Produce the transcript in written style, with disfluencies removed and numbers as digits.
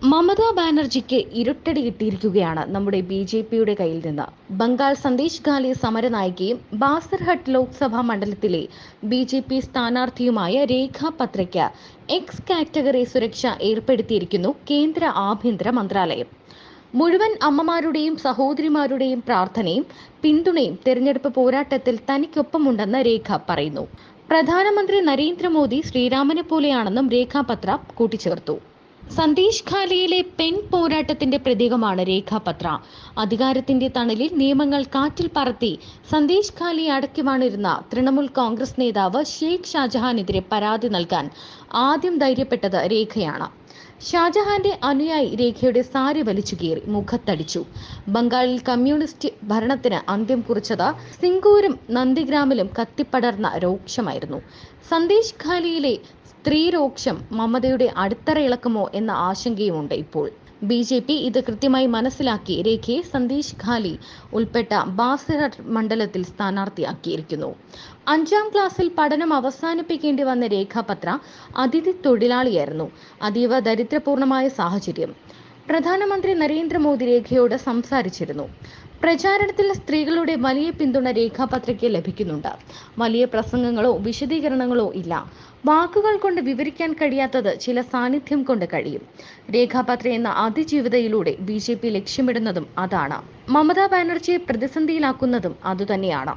മമതാ ബാനർജിക്ക് ഇരുട്ടടി കിട്ടിയിരിക്കുകയാണ് നമ്മുടെ ബി.ജെ.പിയുടെ കയ്യിൽ നിന്ന്. ബംഗാൾ സന്ദേശ് ഖാലെ സമരനായികയും ബാസർഹട്ട് ലോക്സഭാ മണ്ഡലത്തിലെ ബി.ജെ.പി സ്ഥാനാർത്ഥിയുമായ രേഖ പത്രയ്ക്ക് എക്സ് കാറ്റഗറി സുരക്ഷ ഏർപ്പെടുത്തിയിരിക്കുന്നു കേന്ദ്ര ആഭ്യന്തര മന്ത്രാലയം. മുഴുവൻ അമ്മമാരുടെയും സഹോദരിമാരുടെയും പ്രാർത്ഥനയും പിന്തുണയും തെരഞ്ഞെടുപ്പ് പോരാട്ടത്തിൽ തനിക്കൊപ്പമുണ്ടെന്ന് രേഖ പറയുന്നു. പ്രധാനമന്ത്രി നരേന്ദ്രമോദി ശ്രീരാമനെ പോലെയാണെന്നും രേഖ പത്ര കൂട്ടിച്ചേർത്തു. സന്ദേശ് ഖാലയിലെ പെൺ പോരാട്ടത്തിന്റെ പ്രതീകമാണ് രേഖാപത്ര. അധികാരത്തിന്റെ തണലിൽ നിയമങ്ങൾ കാറ്റിൽ പറത്തി സന്ദേശ് ഖാലയെ അടക്കി വാണിരുന്ന തൃണമൂൽ കോൺഗ്രസ് നേതാവ് ഷെയ്ഖ് ഷാജഹാനെതിരെ പരാതി നൽകാൻ ആദ്യം ധൈര്യപ്പെട്ടത് രേഖയാണ്. ഷാജഹാന്റെ അനുയായി രേഖയുടെ സാരി വലിച്ചുകീറി മുഖത്തടിച്ചു. ബംഗാളിൽ കമ്മ്യൂണിസ്റ്റ് ഭരണത്തിന് അന്ത്യം കുറിച്ചത് സിംഗൂരും നന്ദിഗ്രാമിലും കത്തിപ്പടർന്ന രോക്ഷമായിരുന്നു. സന്ദേശ് ഖാലയിലെ സ്ത്രീരോക്ഷം മമതയുടെ അടിത്തറയിളക്കുമോ എന്ന ആശങ്കയുമുണ്ട് ഇപ്പോൾ. ബി.ജെ.പി ഇത് കൃത്യമായി മനസ്സിലാക്കി രേഖയെ സന്ദേശ് ഖാലി ഉൾപ്പെട്ട ബാസർഹട്ട് മണ്ഡലത്തിൽ സ്ഥാനാർത്ഥിയാക്കിയിരിക്കുന്നു. 5ാം ക്ലാസ്സിൽ പഠനം അവസാനിപ്പിക്കേണ്ടി വന്ന രേഖാപത്ര അതിഥി തൊഴിലാളിയായിരുന്നു. അതീവ ദരിദ്രപൂർണമായ സാഹചര്യം. പ്രധാനമന്ത്രി നരേന്ദ്രമോദി രേഖയോട് സംസാരിച്ചിരുന്നു. പ്രചാരണത്തിൽ സ്ത്രീകളുടെ വലിയ പിന്തുണ രേഖാപത്രയ്ക്ക് ലഭിക്കുന്നുണ്ട്. വലിയ പ്രസംഗങ്ങളോ വിശദീകരണങ്ങളോ ഇല്ല. വാക്കുകൾ കൊണ്ട് വിവരിക്കാൻ കഴിയാത്തത് ചില സാന്നിധ്യം കൊണ്ട് കഴിയും. രേഖാപത്ര എന്ന അതിജീവിതയിലൂടെ ബി.ജെ.പി ലക്ഷ്യമിടുന്നതും അതാണ്. മമതാ ബാനർജിയെ പ്രതിസന്ധിയിലാക്കുന്നതും അതുതന്നെയാണ്.